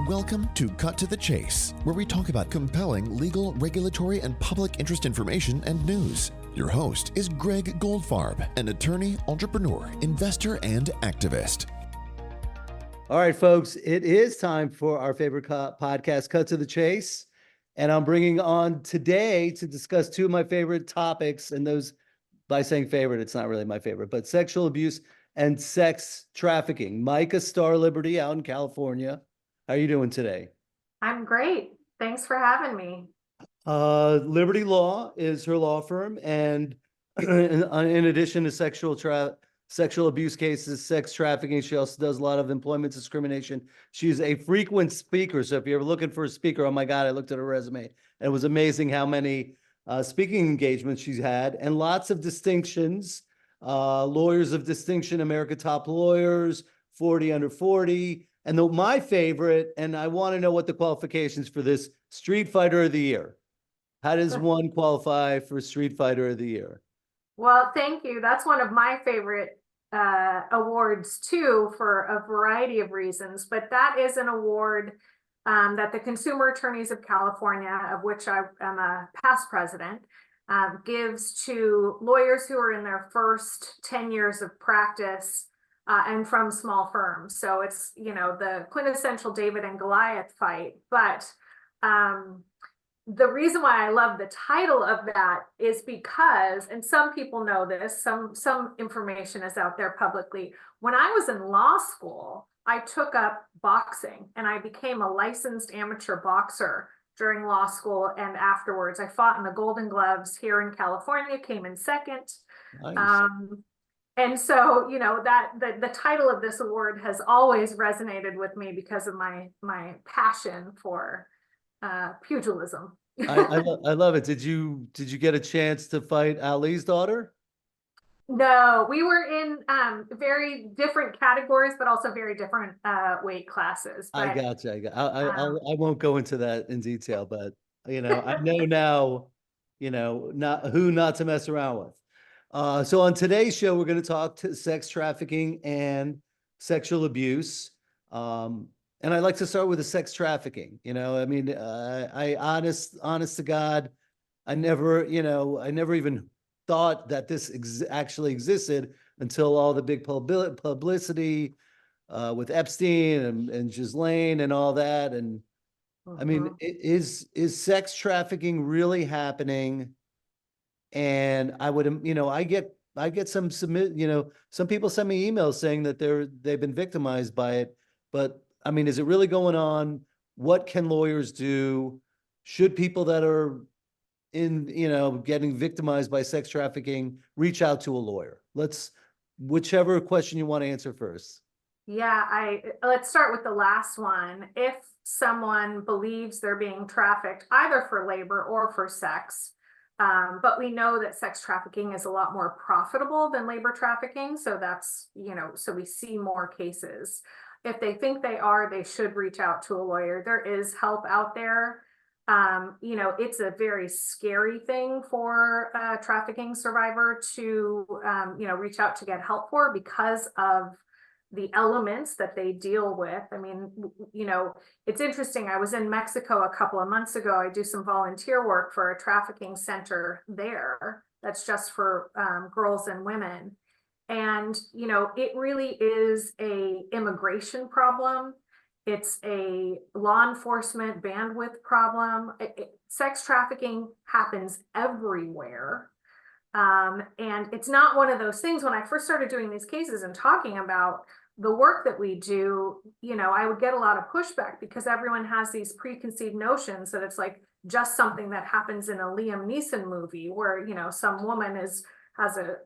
Welcome to Cut to the Chase, where we talk about compelling legal, regulatory, and public interest information and news. Your host is Gregg Goldfarb, an attorney, entrepreneur, investor, and activist. All right, folks, it is time for our favorite podcast, Cut to the Chase. And I'm bringing on today to discuss two of my favorite topics. And those, by saying favorite, it's not really my favorite, but sexual abuse and sex trafficking. Micha Star Liberty out in California. How are you doing today? I'm great. Thanks for having me. Liberty Law is her law firm. And in addition to sexual abuse cases, sex trafficking, she also does a lot of employment discrimination. She's a frequent speaker. So if you're looking for a speaker, oh my God, I looked at her resume. And it was amazing how many speaking engagements she's had and lots of distinctions. Lawyers of distinction, America Top Lawyers, 40 Under 40. And my favorite, and I want to know what the qualifications for this, Street Fighter of the Year. How does one qualify for Street Fighter of the Year? Well, thank you. That's one of my favorite awards too, for a variety of reasons. But that is an award that the Consumer Attorneys of California, of which I am a past president, gives to lawyers who are in their first 10 years of practice and from small firms. So it's, you know, the quintessential David and Goliath fight. But the reason why I love the title of that is because, and some people know this, some information is out there publicly. When I was in law school, I took up boxing and I became a licensed amateur boxer during law school and afterwards. I fought in the Golden Gloves here in California, came in second. Nice. And so, you know, that the title of this award has always resonated with me because of my passion for pugilism. I love it. Did you get a chance to fight Ali's daughter? No, we were in very different categories, but also very different weight classes. But, I gotcha. I won't go into that in detail, but you know, I know now, you know, not to mess around with. So on today's show, we're going to talk to sex trafficking and sexual abuse. And I like to start with the sex trafficking. You know, I mean, I honest to God, I never even thought that this actually existed until all the big publicity with Epstein and Ghislaine and all that. And I mean, is sex trafficking really happening? And I would, you know, I get some people send me emails saying that they've been victimized by it, but I mean, is it really going on? What can lawyers do? Should people that are getting victimized by sex trafficking reach out to a lawyer? Whichever question you want to answer first. Yeah, let's start with the last one. If someone believes they're being trafficked either for labor or for sex, but we know that sex trafficking is a lot more profitable than labor trafficking. So that's, you know, so we see more cases. If they think they are, they should reach out to a lawyer. There is help out there. You know, it's a very scary thing for a trafficking survivor to, you know, reach out to get help for because of the elements that they deal with. I mean, you know, it's interesting. I was in Mexico a couple of months ago. I do some volunteer work for a trafficking center there that's just for girls and women. And, you know, it really is a immigration problem. It's a law enforcement bandwidth problem. Sex trafficking happens everywhere. And it's not one of those things. When I first started doing these cases and talking about the work that we do, you know, I would get a lot of pushback because everyone has these preconceived notions that it's like just something that happens in a Liam Neeson movie where, you know, some woman has a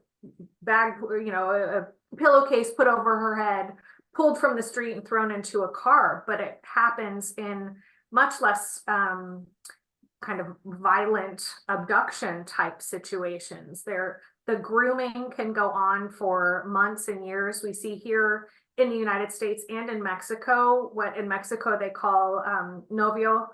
bag, you know, a pillowcase put over her head, pulled from the street and thrown into a car. But it happens in much less kind of violent abduction type situations. The grooming can go on for months and years. We see here in the United States and in Mexico, what in Mexico they call novio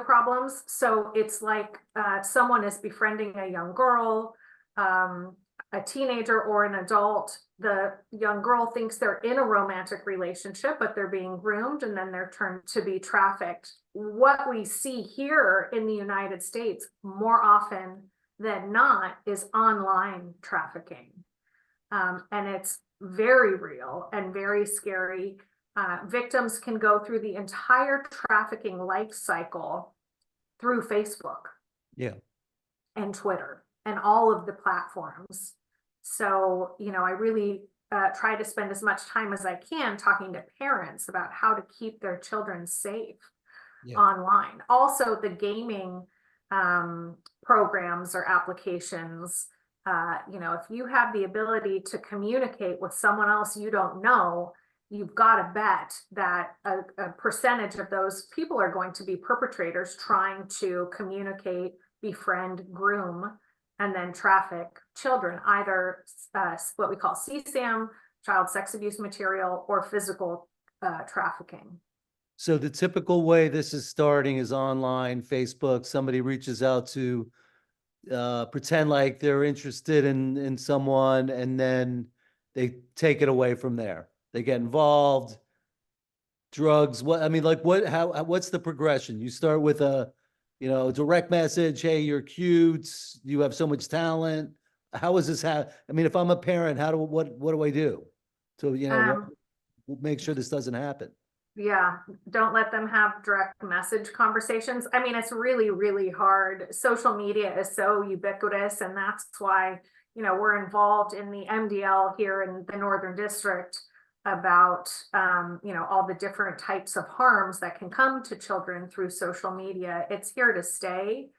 problems. So it's like someone is befriending a young girl, a teenager or an adult, the young girl thinks they're in a romantic relationship, but they're being groomed and then they're turned to be trafficked. What we see here in the United States more often than not is online trafficking. And it's very real and very scary. Victims can go through the entire trafficking life cycle through Facebook. Yeah. And Twitter and all of the platforms. So, I really try to spend as much time as I can talking to parents about how to keep their children safe online. Also, the gaming programs or applications, if you have the ability to communicate with someone else you don't know, you've got to bet that a percentage of those people are going to be perpetrators trying to communicate, befriend, groom, and then traffic children, either what we call CSAM, child sex abuse material, or physical trafficking. So the typical way this is starting is online, Facebook. Somebody reaches out to pretend like they're interested in someone, and then they take it away from there. They get involved, drugs. What's the progression? You start with a direct message. Hey, you're cute. You have so much talent. How is this? If I'm a parent, what do I do to, make sure this doesn't happen? Yeah, don't let them have direct message conversations. It's really, really hard. Social media is so ubiquitous, and that's why, we're involved in the MDL here in the Northern District about, all the different types of harms that can come to children through social media. It's here to stay.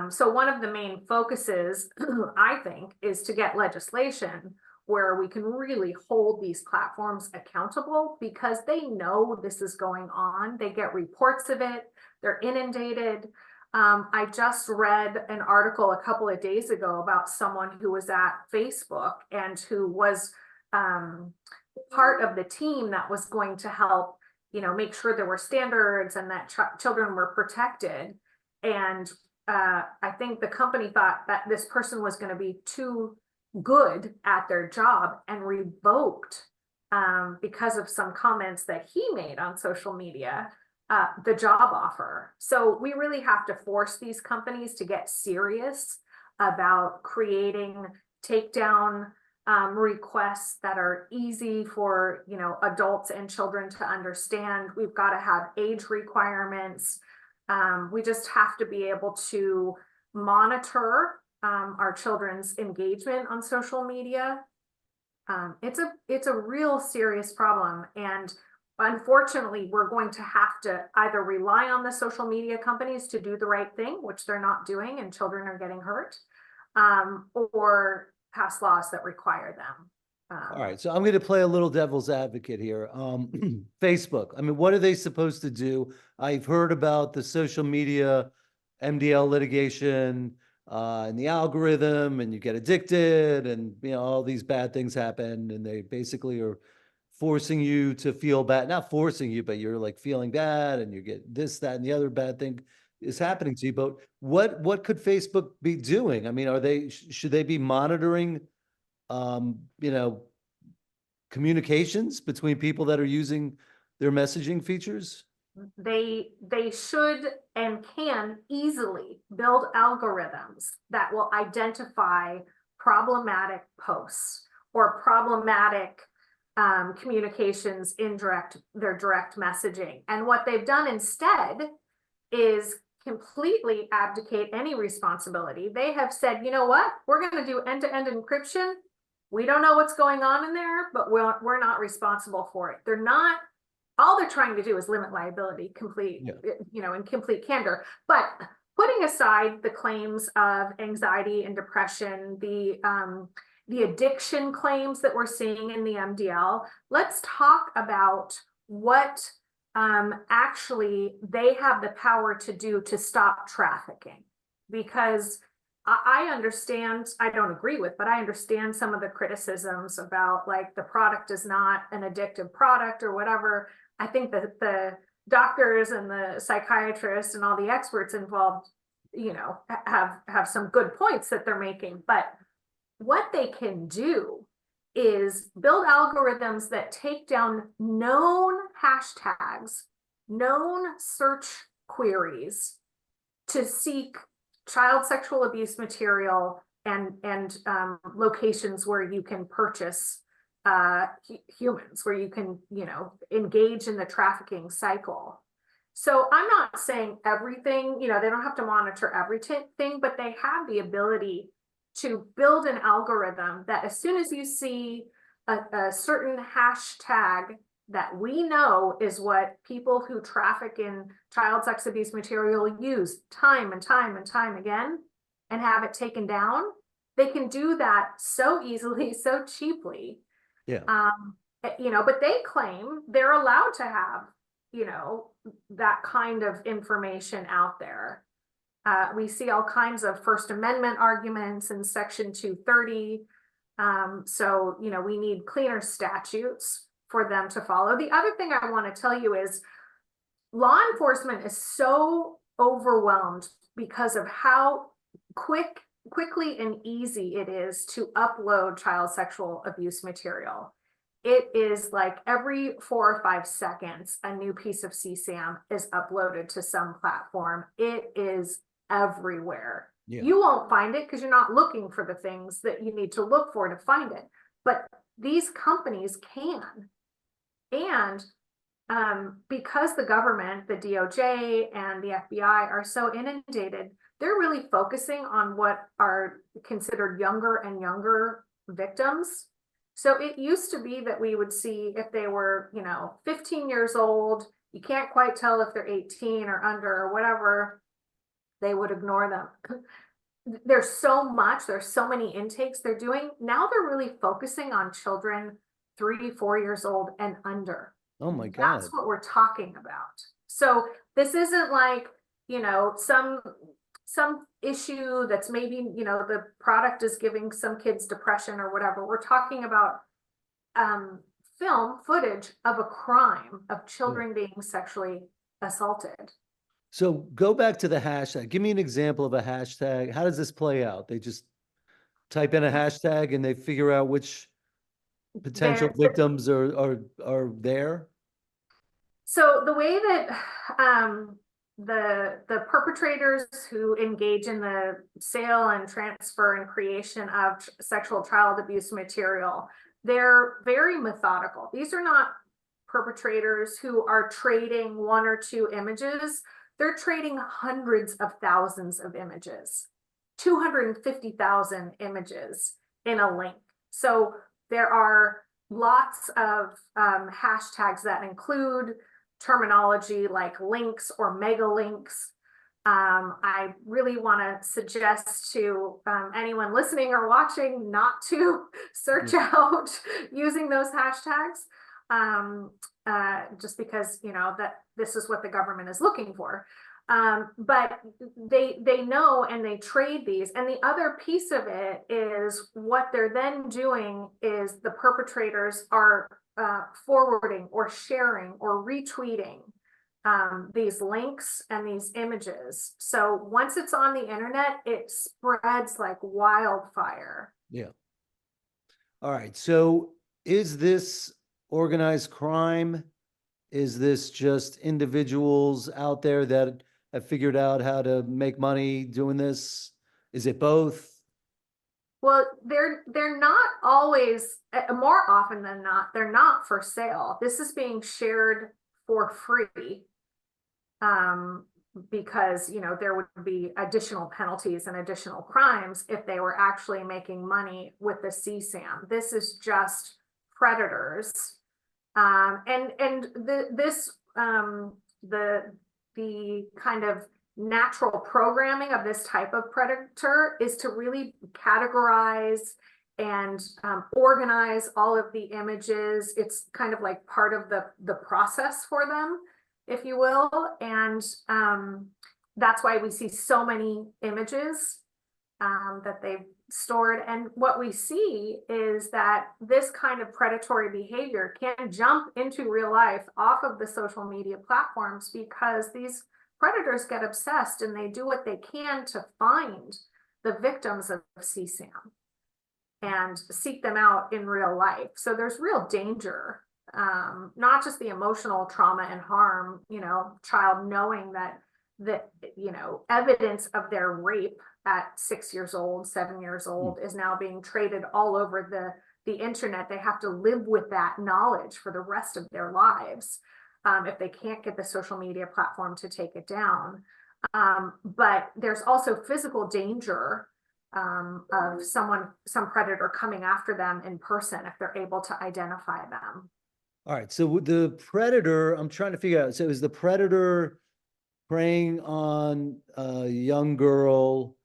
So one of the main focuses, I think, is to get legislation where we can really hold these platforms accountable, because they know this is going on. They get reports of it. They're inundated. I just read an article a couple of days ago about someone who was at Facebook and who was part of the team that was going to help, make sure there were standards and that children were protected. And I think the company thought that this person was going to be too good at their job and revoked, because of some comments that he made on social media, the job offer. So we really have to force these companies to get serious about creating takedown requests that are easy for adults and children to understand. We've got to have age requirements. We just have to be able to monitor our children's engagement on social media. It's a real serious problem, and unfortunately we're going to have to either rely on the social media companies to do the right thing, which they're not doing, and children are getting hurt, or pass laws that require them. All right, so I'm going to play a little devil's advocate here. Facebook, what are they supposed to do? I've heard about the social media MDL litigation, and the algorithm, and you get addicted, and all these bad things happen, and they basically are forcing you to feel bad. Not forcing you, but you're like feeling bad, and you get this, that, and the other bad thing is happening to you. But what could Facebook be doing? Should they be monitoring communications between people that are using their messaging features? They should and can easily build algorithms that will identify problematic posts or problematic communications in their direct messaging. And what they've done instead is completely abdicate any responsibility. They have said, you know what, we're going to do end-to-end encryption. We don't know what's going on in there, but we're not responsible for it. All they're trying to do is limit liability in complete candor. But putting aside the claims of anxiety and depression, the addiction claims that we're seeing in the MDL, let's talk about what actually they have the power to do to stop trafficking. Because I understand, I don't agree with, but I understand some of the criticisms about like the product is not an addictive product or whatever. I think that the doctors and the psychiatrists and all the experts involved, have some good points that they're making. But what they can do is build algorithms that take down known hashtags, known search queries to seek child sexual abuse material and locations where you can purchase humans, where you can, engage in the trafficking cycle. So I'm not saying everything, they don't have to monitor everything, but they have the ability to build an algorithm that as soon as you see a certain hashtag that we know is what people who traffic in child sex abuse material use time and time and time again and have it taken down, they can do that so easily, so cheaply. Yeah. But they claim they're allowed to have, that kind of information out there. We see all kinds of First Amendment arguments in Section 230. So, we need cleaner statutes for them to follow. The other thing I want to tell you is law enforcement is so overwhelmed because of how quickly and easy it is to upload child sexual abuse material. It is like every 4 or 5 seconds, a new piece of CSAM is uploaded to some platform. It is everywhere. Yeah. You won't find it because you're not looking for the things that you need to look for to find it. But these companies can. And because the government, the DOJ and the FBI are so inundated, they're really focusing on what are considered younger and younger victims. So it used to be that we would see if they were, 15 years old, you can't quite tell if they're 18 or under or whatever, they would ignore them. There's so many intakes they're doing. Now they're really focusing on children 3, 4 years old and under. Oh my God. That's what we're talking about. So this isn't like, some issue that's maybe, the product is giving some kids depression or whatever. We're talking about film footage of a crime of children being sexually assaulted. So go back to the hashtag. Give me an example of a hashtag. How does this play out? They just type in a hashtag and they figure out which potential victims are there? So the way that the perpetrators who engage in the sale and transfer and creation of sexual child abuse material, they're very methodical. These are not perpetrators who are trading 1 or 2 images. They're trading hundreds of thousands of images, 250,000 images in a link. So there are lots of hashtags that include terminology like links or mega links. I really want to suggest to anyone listening or watching not to search out using those hashtags, just because that this is what the government is looking for. But they know and they trade these. And the other piece of it is what they're then doing is the perpetrators are forwarding or sharing or retweeting these links and these images. So once it's on the internet, it spreads like wildfire. Yeah. All right. So is this organized crime? Is this just individuals out there that have figured out how to make money doing this? Is it both? Well, they're not always, more often than not, they're not for sale. This is being shared for free because, there would be additional penalties and additional crimes if they were actually making money with the CSAM. This is just predators. The kind of natural programming of this type of predator is to really categorize and organize all of the images. It's kind of like part of the process for them, if you will. And that's why we see so many images that they've stored. And what we see is that this kind of predatory behavior can jump into real life off of the social media platforms because these predators get obsessed and they do what they can to find the victims of CSAM. and seek them out in real life. So there's real danger, not just the emotional trauma and harm, child knowing that, evidence of their rape at 6 years old, 7 years old is now being traded all over the internet. They have to live with that knowledge for the rest of their lives, if they can't get the social media platform to take it down. But there's also physical danger of some predator coming after them in person if they're able to identify them. All right. So the predator, I'm trying to figure out. So is the predator preying on a young girl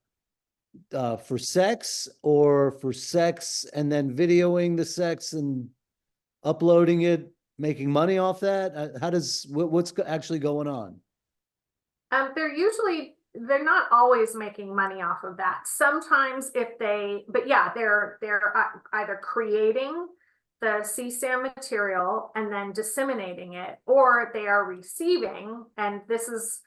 for sex, or for sex and then videoing the sex and uploading it, making money off that? What's actually going on? They're not always making money off of that. Sometimes but yeah, they're either creating the CSAM material and then disseminating it, or they are receiving, and this is,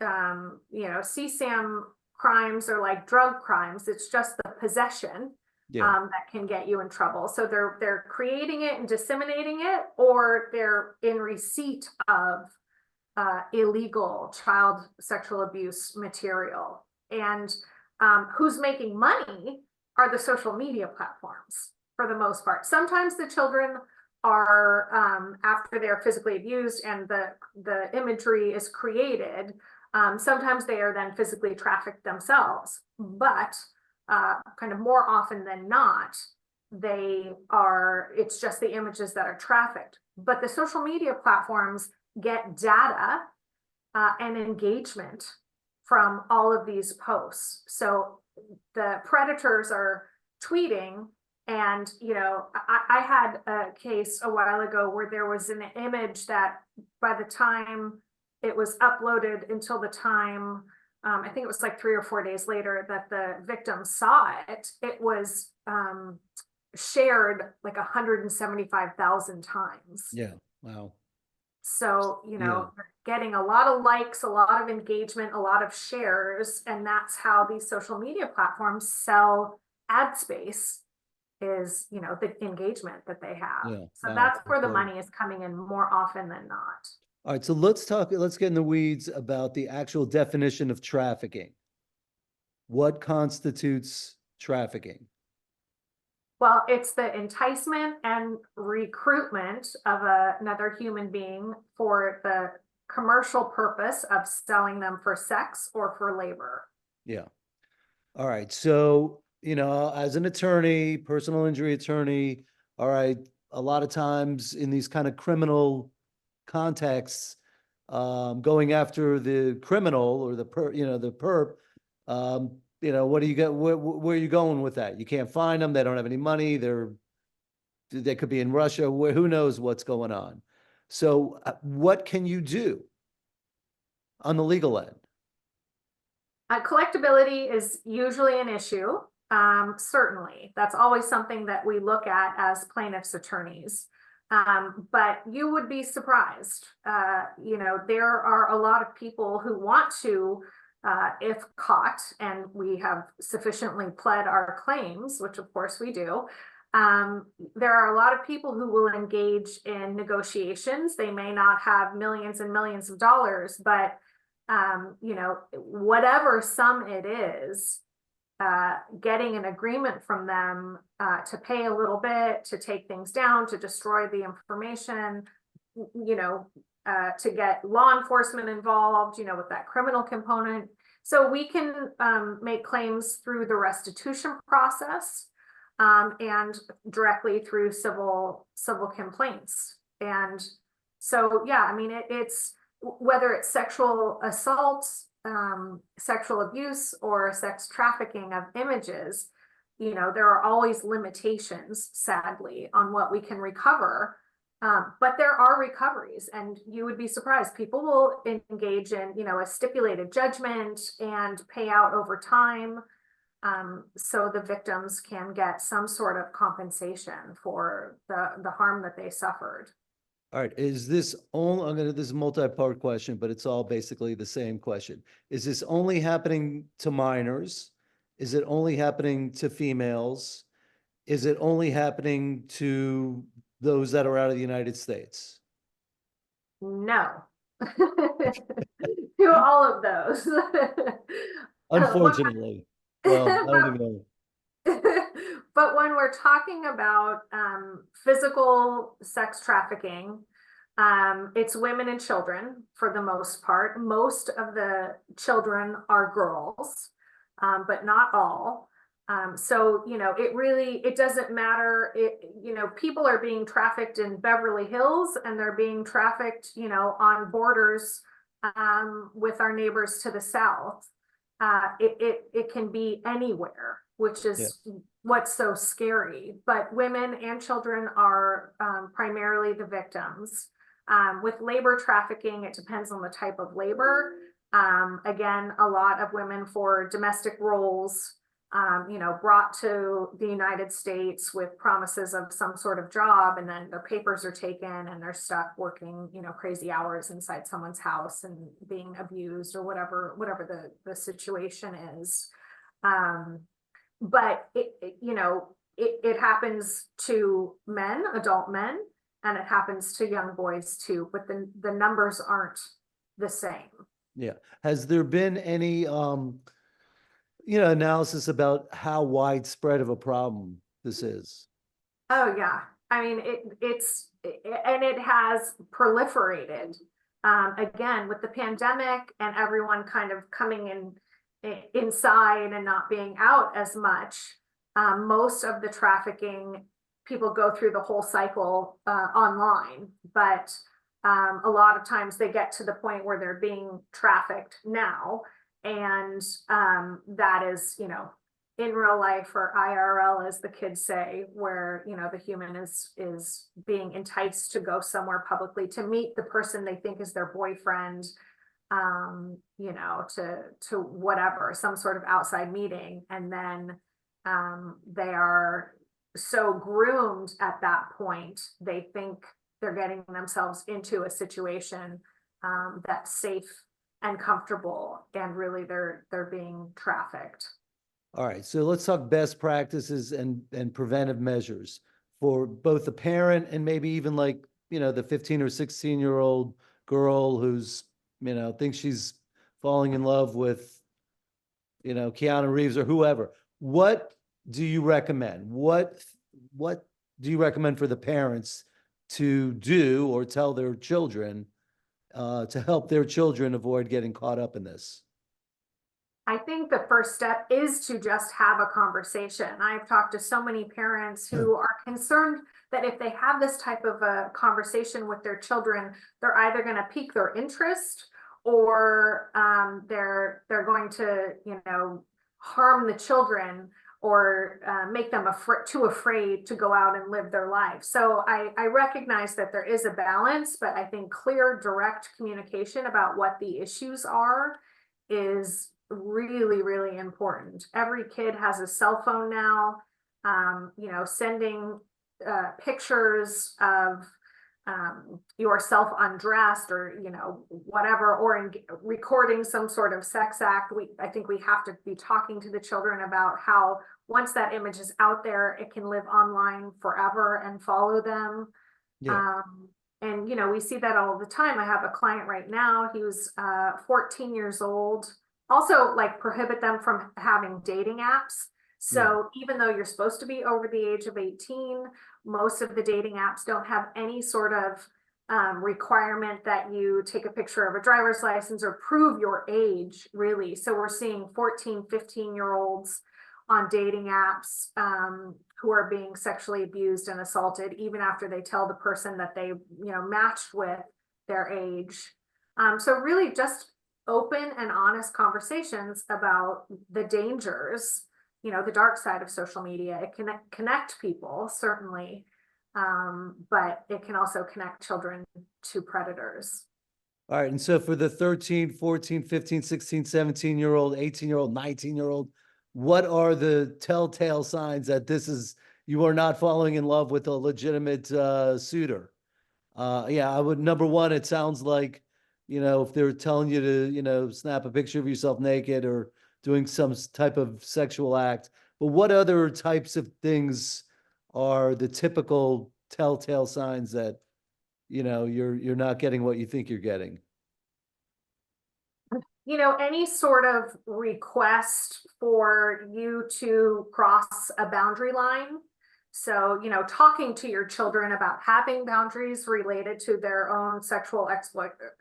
CSAM crimes are like drug crimes. It's just the possession that can get you in trouble. So they're creating it and disseminating it, or they're in receipt of illegal child sexual abuse material. And who's making money are the social media platforms for the most part. Sometimes the children are, after they're physically abused and the imagery is created, sometimes they are then physically trafficked themselves. But kind of more often than not, it's just the images that are trafficked. But the social media platforms get data and engagement from all of these posts. So the predators are tweeting, and I had a case a while ago where there was an image that by the time it was uploaded until the time, I think it was like 3 or 4 days later that the victim saw it, it was shared like 175,000 times. Yeah. Wow. So, getting a lot of likes, a lot of engagement, a lot of shares, and that's how these social media platforms sell ad space, is, the engagement that they have. Yeah. So Wow. that's where the money is coming in more often than not. All right. So let's get in the weeds about the actual definition of trafficking. What constitutes trafficking? Well, it's the enticement and recruitment of another human being for the commercial purpose of selling them for sex or for labor. Yeah. All right. So, as an attorney, personal injury attorney, all right, a lot of times in these kind of criminal contexts, going after the criminal or the perp, what do you get? Where are you going with that? You can't find them. They don't have any money. They could be in Russia. Who knows what's going on? So what can you do on the legal end? Collectability is usually an issue. Certainly, that's always something that we look at as plaintiffs' attorneys. But you would be surprised. There are a lot of people who want to, if caught, and we have sufficiently pled our claims, which of course we do, there are a lot of people who will engage in negotiations. They may not have millions and millions of dollars, but whatever sum it is, getting an agreement from them to pay a little bit, to take things down, to destroy the information, to get law enforcement involved, with that criminal component. So we can make claims through the restitution process and directly through civil complaints. And so, yeah, I mean, it's whether it's sexual assaults, sexual abuse, or sex trafficking of images, there are always limitations, sadly, on what we can recover. But there are recoveries, and you would be surprised. People will engage in, a stipulated judgment and pay out over time. So the victims can get some sort of compensation for the harm that they suffered. All right. Is this this is a multi-part question, but it's all basically the same question. Is this only happening to minors? Is it only happening to females? is it only happening to those that are out of the United States? No. To all of those. Unfortunately. Well, I don't even know. But when we're talking about physical sex trafficking, it's women and children for the most part. Most of the children are girls, but not all. So, it doesn't matter. People are being trafficked in Beverly Hills, and they're being trafficked, on borders with our neighbors to the south. It can be anywhere, which is what's so scary. But women and children are primarily the victims. With labor trafficking, it depends on the type of labor. Again, a lot of women for domestic roles, brought to the United States with promises of some sort of job, and then their papers are taken and they're stuck working, crazy hours inside someone's house and being abused or whatever the situation is. But it happens to men, adult men, and it happens to young boys too, but the numbers aren't the same. Yeah. Has there been any, analysis about how widespread of a problem this is? Oh yeah. I mean, it has proliferated. Again, with the pandemic and everyone kind of coming inside and not being out as much, most of the trafficking, people go through the whole cycle online, but a lot of times they get to the point where they're being trafficked now. And that is, in real life, or IRL, as the kids say, where, the human is being enticed to go somewhere publicly to meet the person they think is their boyfriend, to whatever, some sort of outside meeting. And then they are so groomed at that point, they think they're getting themselves into a situation that's safe and comfortable, and really they're being trafficked. All right, so let's talk best practices and preventive measures for both the parent and maybe even like, the 15 or 16-year-old girl who's, thinks she's falling in love with, Keanu Reeves or whoever. What do you recommend? What do you recommend for the parents to do or tell their children to help their children avoid getting caught up in this? I think the first step is to just have a conversation. I've talked to so many parents who are concerned that if they have this type of a conversation with their children, they're either going to pique their interest, or they're going to, harm the children, or make them too afraid to go out and live their life. So I recognize that there is a balance, but I think clear, direct communication about what the issues are is really, really important. Every kid has a cell phone now. Sending pictures of yourself undressed, or whatever, or recording some sort of sex act. I think we have to be talking to the children about how once that image is out there, it can live online forever and follow them. Yeah. And we see that all the time. I have a client right now, he was 14 years old. Also, like, prohibit them from having dating apps. So even though you're supposed to be over the age of 18, most of the dating apps don't have any sort of requirement that you take a picture of a driver's license or prove your age, really. So we're seeing 14, 15-year-olds on dating apps who are being sexually abused and assaulted, even after they tell the person that they, matched with their age. So really just open and honest conversations about the dangers, the dark side of social media. It can connect people, certainly, but it can also connect children to predators. All right. And so for the 13, 14, 15, 16, 17-year-old, 18-year-old, 19-year-old, what are the telltale signs that you are not falling in love with a legitimate suitor? I would, number one, it sounds like, if they're telling you to, snap a picture of yourself naked or doing some type of sexual act, but what other types of things are the typical telltale signs that, you know, you're not getting what you think you're getting? You know, any sort of request for you to cross a boundary line. So, you know, talking to your children about having boundaries related to their own sexual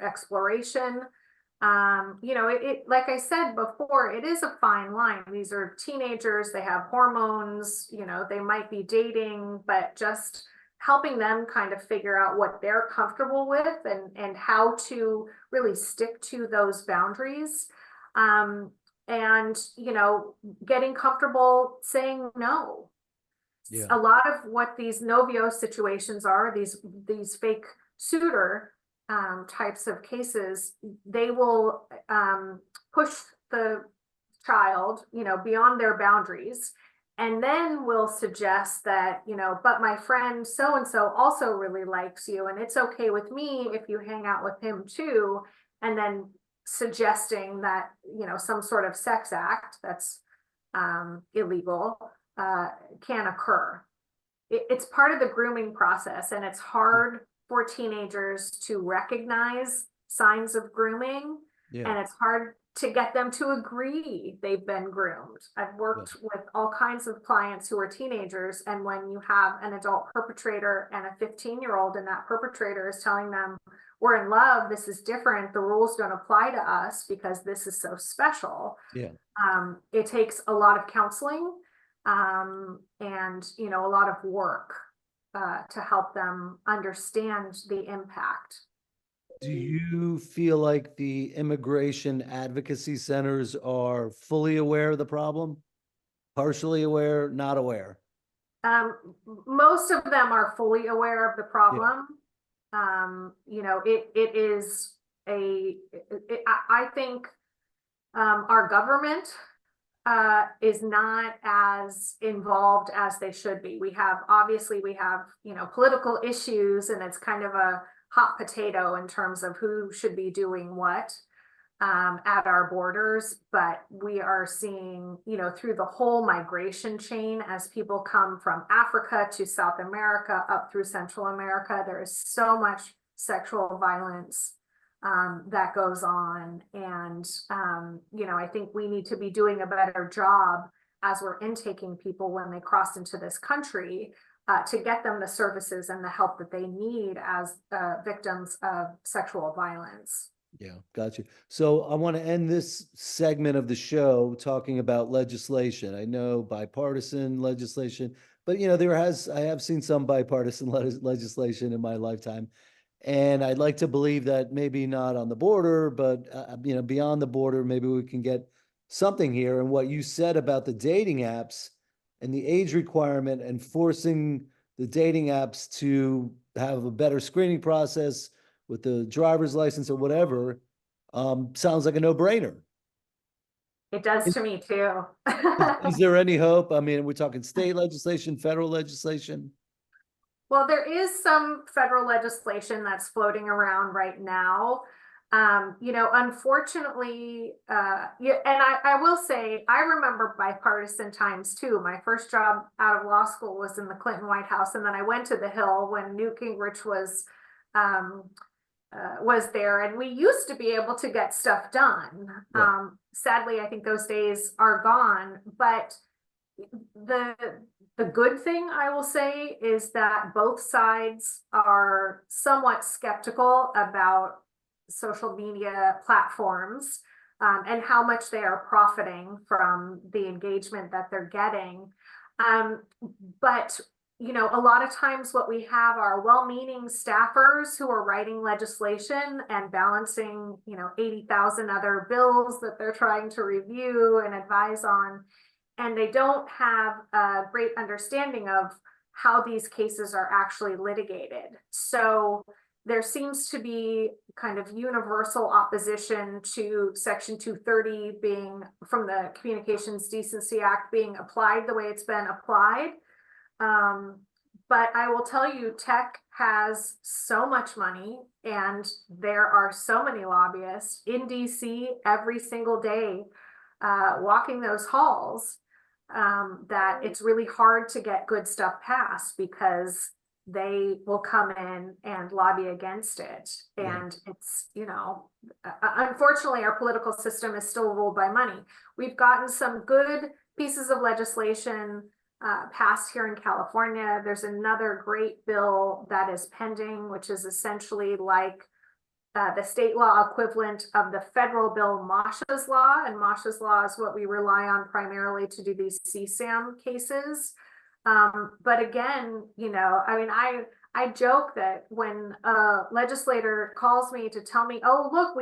exploration. You know, like I said before, it is a fine line. These are teenagers, they have hormones, you know, they might be dating, but just helping them kind of figure out what they're comfortable with and how to really stick to those boundaries. And, you know, getting comfortable saying no. Yeah. A lot of what these novio situations are, these fake suitor types of cases, they will push the child, you know, beyond their boundaries, and then will suggest that, you know, but my friend so and so also really likes you, and it's okay with me if you hang out with him too, and then suggesting that, you know, some sort of sex act that's illegal can occur. It's part of the grooming process, and it's hard for teenagers to recognize signs of grooming, Yeah. and it's hard to get them to agree they've been groomed. I've worked with all kinds of clients who are teenagers, and when you have an adult perpetrator and a 15-year-old, and that perpetrator is telling them, we're in love, this is different, the rules don't apply to us because this is so special. Yeah. It takes a lot of counseling, and, you know, a lot of work to help them understand the impact. Do you feel like the immigration advocacy centers are fully aware of the problem? Partially aware, not aware? Most of them are fully aware of the Yeah. problem. You know, it is I think our government is not as involved as they should be. Obviously we have, you know, political issues, and it's kind of a hot potato in terms of who should be doing what at our borders. But we are seeing, you know, through the whole migration chain, as people come from Africa to South America, up through Central America, there is so much sexual violence that goes on. And, you know, I think we need to be doing a better job as we're intaking people when they cross into this country to get them the services and the help that they need as victims of sexual violence. Yeah, got you. So I want to end this segment of the show talking about legislation. I know bipartisan legislation, but you know, I have seen some bipartisan legislation in my lifetime. And I'd like to believe that maybe not on the border, but you know, beyond the border, maybe we can get something here. And what you said about the dating apps and the age requirement and forcing the dating apps to have a better screening process with the driver's license or whatever, sounds like a no-brainer. It does to me too. Is there any hope? I mean, we're talking state legislation, federal legislation. Well, there is some federal legislation that's floating around right now. You know, unfortunately, yeah, and I will say, I remember bipartisan times too. My first job out of law school was in the Clinton White House, and then I went to the Hill when Newt Gingrich was there, and we used to be able to get stuff done. Yeah. Sadly, I think those days are gone, but the good thing I will say is that both sides are somewhat skeptical about social media platforms and how much they are profiting from the engagement that they're getting. But you know, a lot of times what we have are well-meaning staffers who are writing legislation and balancing, you know, 80,000 other bills that they're trying to review and advise on. And they don't have a great understanding of how these cases are actually litigated. So there seems to be kind of universal opposition to Section 230 being, from the Communications Decency Act, being applied the way it's been applied. But I will tell you, tech has so much money, and there are so many lobbyists in DC every single day walking those halls. that it's really hard to get good stuff passed because they will come in and lobby against it. And it's, unfortunately, our political system is still ruled by money. We've gotten some good pieces of legislation passed here in California. There's another great bill that is pending, which is essentially like the state law equivalent of the federal bill, Masha's Law. And Masha's Law is what we rely on primarily to do these CSAM cases. But again, I joke that when a legislator calls me to tell me, oh, look,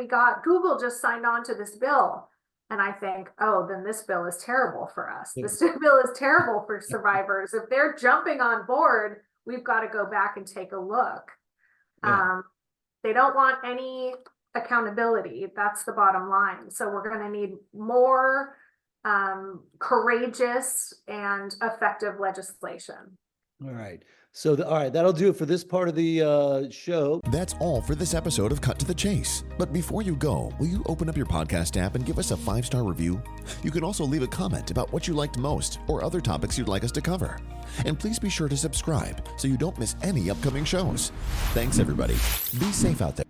Google just signed on to this bill. And I think, oh, then this bill is terrible for us. This bill is terrible for survivors. If they're jumping on board, we've got to go back and take a look. They don't want any accountability. That's the bottom line. So we're going to need more courageous and effective legislation. All right. So, all right, that'll do it for this part of the show. That's all for this episode of Cut to the Chase. But before you go, will you open up your podcast app and give us a 5-star review? You can also leave a comment about what you liked most or other topics you'd like us to cover. And please be sure to subscribe so you don't miss any upcoming shows. Thanks, everybody. Be safe out there.